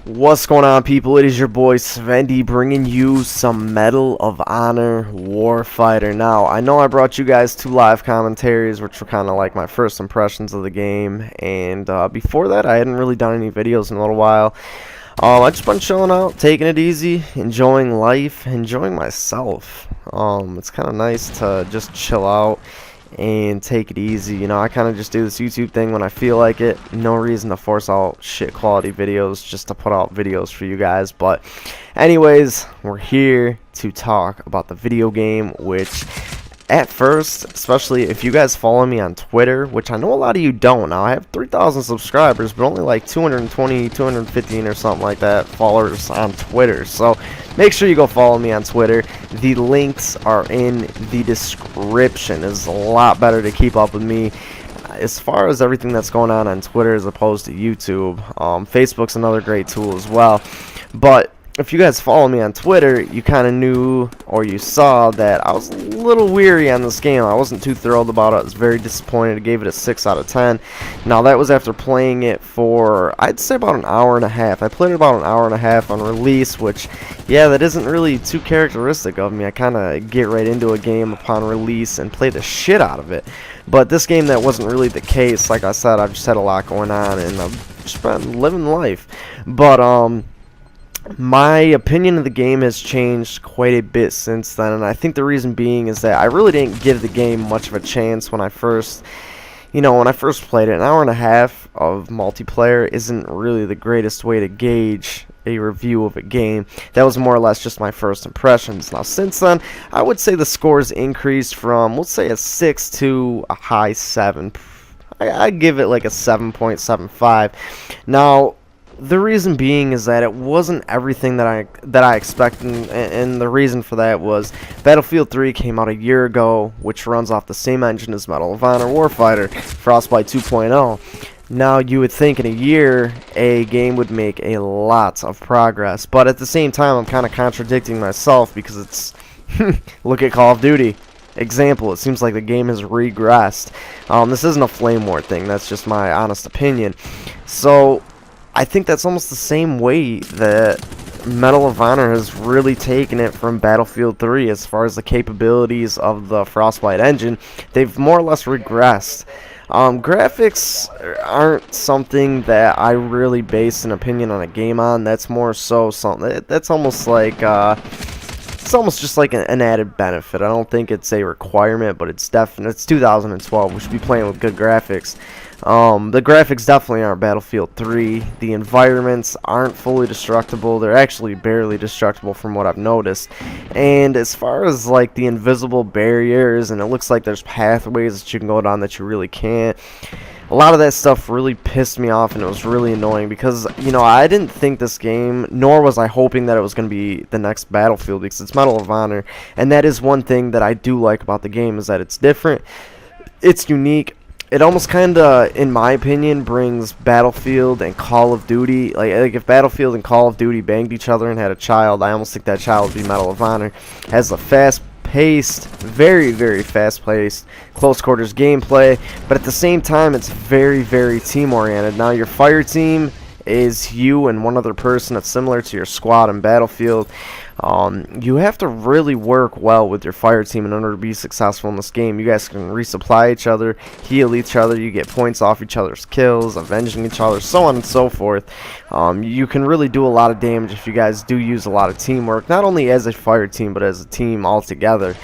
What's going on, people? It is your boy Sven-D bringing you some Medal of Honor Warfighter. Now, I know I brought you guys 2 live commentaries, which were kind of like my first impressions of the game, and before that, I hadn't really done any videos in a little while. I just been chilling out, taking it easy, enjoying life, enjoying myself. It's kind of nice to just chill out and take it easy. You know, I kind of just do this YouTube thing when I feel like it. No reason to force out shit quality videos just to put out videos for you guys. But anyways, we're here to talk about the video game, which at first, especially if you guys follow me on Twitter, which I know a lot of you don't. Now, I have 3,000 subscribers, but only like 220, 215 or something like that followers on Twitter. So make sure you go follow me on Twitter. The links are in the description. It's a lot better to keep up with me as far as everything that's going on Twitter as opposed to YouTube. Facebook's another great tool as well. But if you guys follow me on Twitter, you kind of knew or you saw that I was a little weary on this game. I wasn't too thrilled about it. I was very disappointed. I gave it a 6 out of 10. Now, that was after playing it for, I'd say, about an hour and a half. I played it about an hour and a half on release, which, yeah, that isn't really too characteristic of me. I kind of get right into a game upon release and play the shit out of it. But this game, that wasn't really the case. Like I said, I've just had a lot going on, and I've just been living life. But, my opinion of the game has changed quite a bit since then, and I think the reason being is that I really didn't give the game much of a chance when I first played it. An hour and a half of multiplayer isn't really the greatest way to gauge a review of a game. That was more or less just my first impressions. Now, since then, I would say the score's increased from, let's say, a 6 to a high 7. I'd give it like a 7.75. Now, the reason being is that it wasn't everything that I expected, and the reason for that was Battlefield 3 came out a year ago, which runs off the same engine as Medal of Honor Warfighter, Frostbite 2.0. Now, you would think in a year, a game would make a lot of progress, but at the same time, I'm kind of contradicting myself because it's, look at Call of Duty. Example, it seems like the game has regressed. This isn't a flame war thing, that's just my honest opinion. So I think that's almost the same way that Medal of Honor has really taken it from Battlefield 3 as far as the capabilities of the Frostbite engine. They've more or less regressed. Graphics aren't something that I really base an opinion on a game on. That's more so something that's almost like it's almost just like an added benefit. I don't think it's a requirement, but it's definitely, it's 2012. We should be playing with good graphics. The graphics definitely aren't Battlefield 3. The environments aren't fully destructible. They're actually barely destructible from what I've noticed. And as far as like the invisible barriers, and it looks like there's pathways that you can go down that you really can't. A lot of that stuff really pissed me off, and it was really annoying because, you know, I didn't think this game, nor was I hoping that it was going to be the next Battlefield, because it's Medal of Honor, and that is one thing that I do like about the game, is that it's different, it's unique. It almost kind of, in my opinion, brings Battlefield and Call of Duty, like if Battlefield and Call of Duty banged each other and had a child, I almost think that child would be Medal of Honor. It has a fast-paced, very, very fast-paced, close quarters gameplay, but at the same time, it's very, very team-oriented. Now, your fire team is you and one other person. It's similar to your squad in Battlefield. You have to really work well with your fire team in order to be successful in this game. You guys can resupply each other, heal each other, you get points off each other's kills, avenging each other, so on and so forth. You can really do a lot of damage if you guys do use a lot of teamwork, not only as a fire team, but as a team altogether.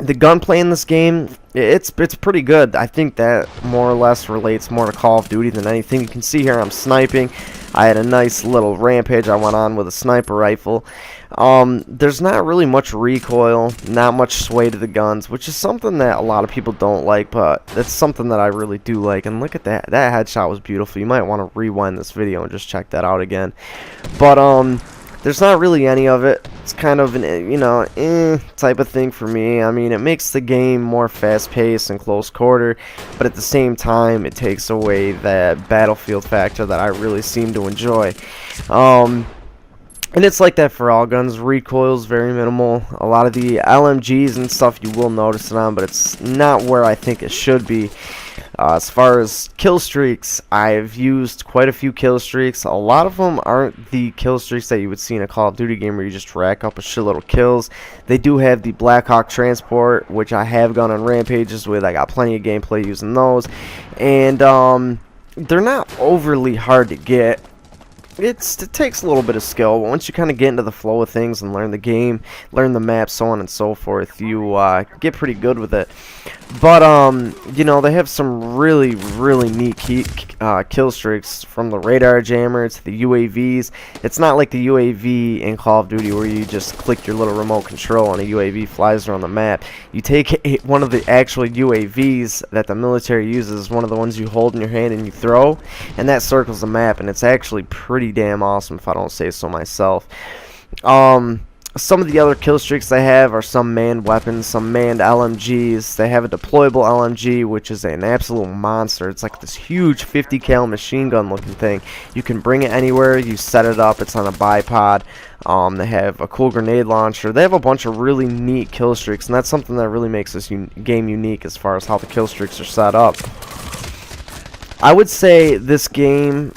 The gunplay in this game, it's pretty good. I think that more or less relates more to Call of Duty than anything. You can see here I'm sniping. I had a nice little rampage I went on with a sniper rifle. There's not really much recoil, not much sway to the guns, which is something that a lot of people don't like, but that's something that I really do like. And look at that. That headshot was beautiful. You might want to rewind this video and just check that out again. But, there's not really any of it. It's kind of an, you know, type of thing for me. I mean, it makes the game more fast-paced and close quarter, but at the same time, it takes away that Battlefield factor that I really seem to enjoy. And it's like that for all guns. Recoil's very minimal. A lot of the LMGs and stuff you will notice it on, but it's not where I think it should be. As far as kill streaks, I've used quite a few kill streaks. A lot of them aren't the kill streaks that you would see in a Call of Duty game where you just rack up a shitload of kills. They do have the Black Hawk transport, which I have gone on rampages with. I got plenty of gameplay using those, and they're not overly hard to get. It takes a little bit of skill, but once you kind of get into the flow of things and learn the game, learn the map, so on and so forth, you get pretty good with it. But you know, they have some really neat kill streaks, from the radar jammer to the UAVs. It's not like the UAV in Call of Duty where you just click your little remote control and a UAV flies around the map. You take one of the actual UAVs that the military uses, one of the ones you hold in your hand and you throw, and that circles the map, and it's actually pretty damn awesome, if I don't say so myself. Some of the other kill streaks they have are some manned weapons, some manned LMGs. They have a deployable LMG, which is an absolute monster. It's like this huge 50 cal machine gun looking thing. You can bring it anywhere, you set it up, it's on a bipod. They have a cool grenade launcher. They have a bunch of really neat kill streaks, and that's something that really makes this game unique as far as how the kill streaks are set up. I would say this game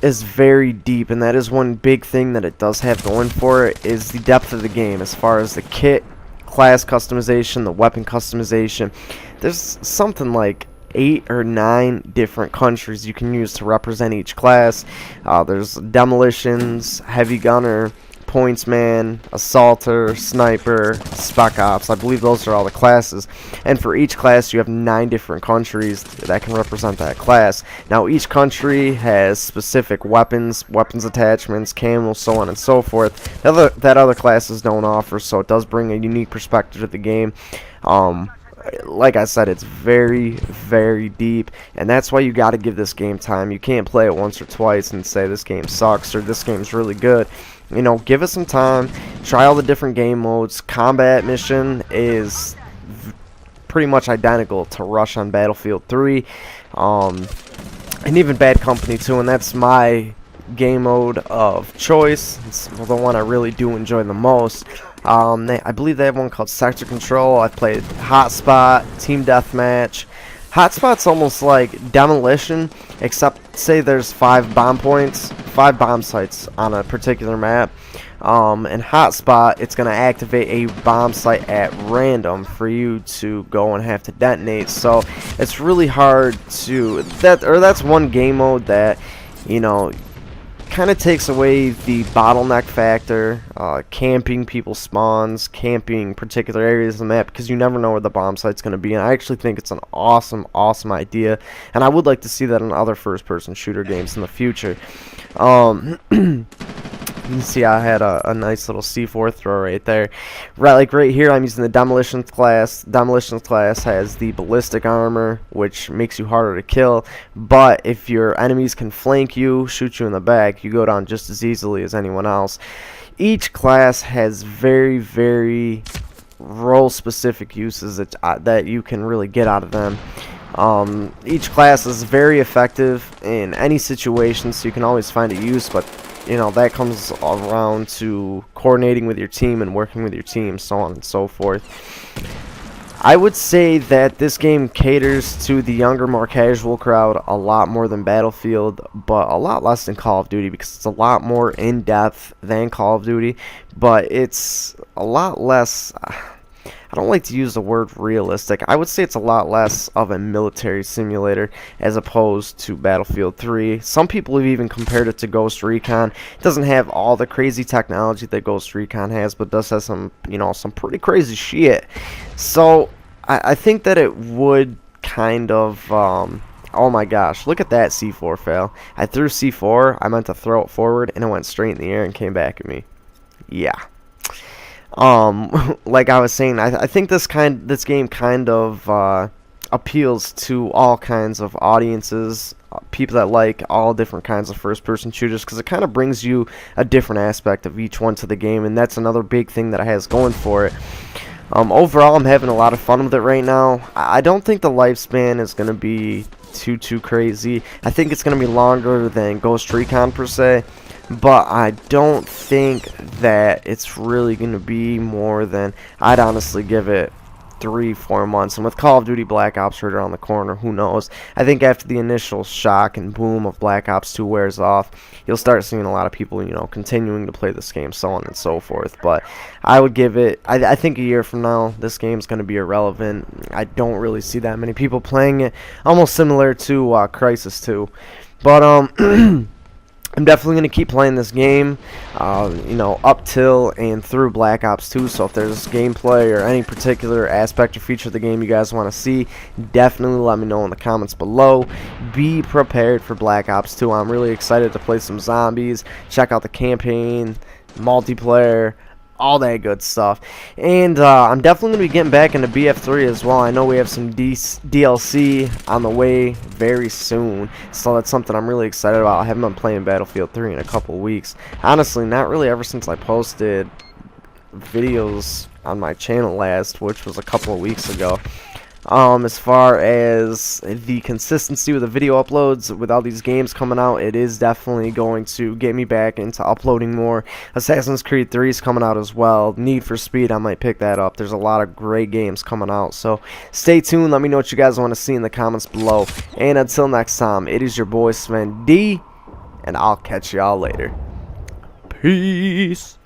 is very deep, and that is one big thing that it does have going for it, is the depth of the game as far as the kit, class customization, the weapon customization. There's something like 8 or 9 different countries you can use to represent each class. There's demolitions, heavy gunner, pointsman, assaulter, sniper, spec ops. I believe those are all the classes, and for each class you have 9 different countries that can represent that class. Now each country has specific weapons attachments, camo, so on and so forth that other classes don't offer, so it does bring a unique perspective to the game. Like I said, it's very deep, and that's why you got to give this game time. You can't play it once or twice and say this game sucks or this game's really good. You know, give it some time, try all the different game modes. Combat mission is pretty much identical to Rush on Battlefield 3, and even Bad Company 2, and that's my game mode of choice. It's the one I really do enjoy the most. I believe they have one called Sector Control. I've played Hotspot, Team Deathmatch. Hotspot's almost like Demolition, except say there's 5 bomb sites on a particular map. And Hotspot, it's going to activate a bomb site at random for you to go and have to detonate. So it's really hard to that's one game mode that, you know, kind of takes away the bottleneck factor, camping people's spawns, camping particular areas of the map, because you never know where the bomb site's going to be. And I actually think it's an awesome idea, and I would like to see that in other first-person shooter games in the future. You can see I had a nice little C4 throw right there. Right here I'm using the Demolitions class. Demolitions class has the ballistic armor, which makes you harder to kill, but if your enemies can flank you, shoot you in the back, you go down just as easily as anyone else. Each class has very role specific uses that you can really get out of them. Each class is very effective in any situation, so you can always find a use, but you know, that comes around to coordinating with your team and working with your team, so on and so forth. I would say that this game caters to the younger, more casual crowd a lot more than Battlefield, but a lot less than Call of Duty, because it's a lot more in-depth than Call of Duty, but it's a lot less, I don't like to use the word realistic. I would say it's a lot less of a military simulator as opposed to Battlefield 3. Some people have even compared it to Ghost Recon. It doesn't have all the crazy technology that Ghost Recon has, but does have some, you know, some pretty crazy shit. So I think that it would kind of, oh my gosh, look at that C4 fail. I threw C4, I meant to throw it forward, and it went straight in the air and came back at me. Yeah. Like I was saying, I think this game kind of appeals to all kinds of audiences, people that like all different kinds of first-person shooters, because it kind of brings you a different aspect of each one to the game, and that's another big thing that it has going for it. Overall, I'm having a lot of fun with it right now. I don't think the lifespan is going to be too crazy. I think it's going to be longer than Ghost Recon per se, but I don't think that it's really going to be more than, I'd honestly give it 3-4 months, and with Call of Duty Black Ops right around the corner, who knows? I think after the initial shock and boom of Black Ops 2 wears off, you'll start seeing a lot of people, you know, continuing to play this game, so on and so forth. But I would give it, I think a year from now, this game's going to be irrelevant. I don't really see that many people playing it, almost similar to Crisis 2. But I'm definitely going to keep playing this game, you know, up till and through Black Ops 2. So if there's gameplay or any particular aspect or feature of the game you guys want to see, definitely let me know in the comments below. Be prepared for Black Ops 2. I'm really excited to play some zombies, check out the campaign, multiplayer, all that good stuff. And I'm definitely going to be getting back into BF3 as well. I know we have some DLC on the way very soon, so that's something I'm really excited about. I haven't been playing Battlefield 3 in a couple weeks. Honestly, not really ever since I posted videos on my channel last, which was a couple of weeks ago. As far as the consistency with the video uploads, with all these games coming out, it is definitely going to get me back into uploading more. Assassin's Creed 3 is coming out as well. Need for Speed, I might pick that up. There's a lot of great games coming out, so stay tuned. Let me know what you guys want to see in the comments below. And until next time, it is your boy Sven-D, and I'll catch y'all later. Peace.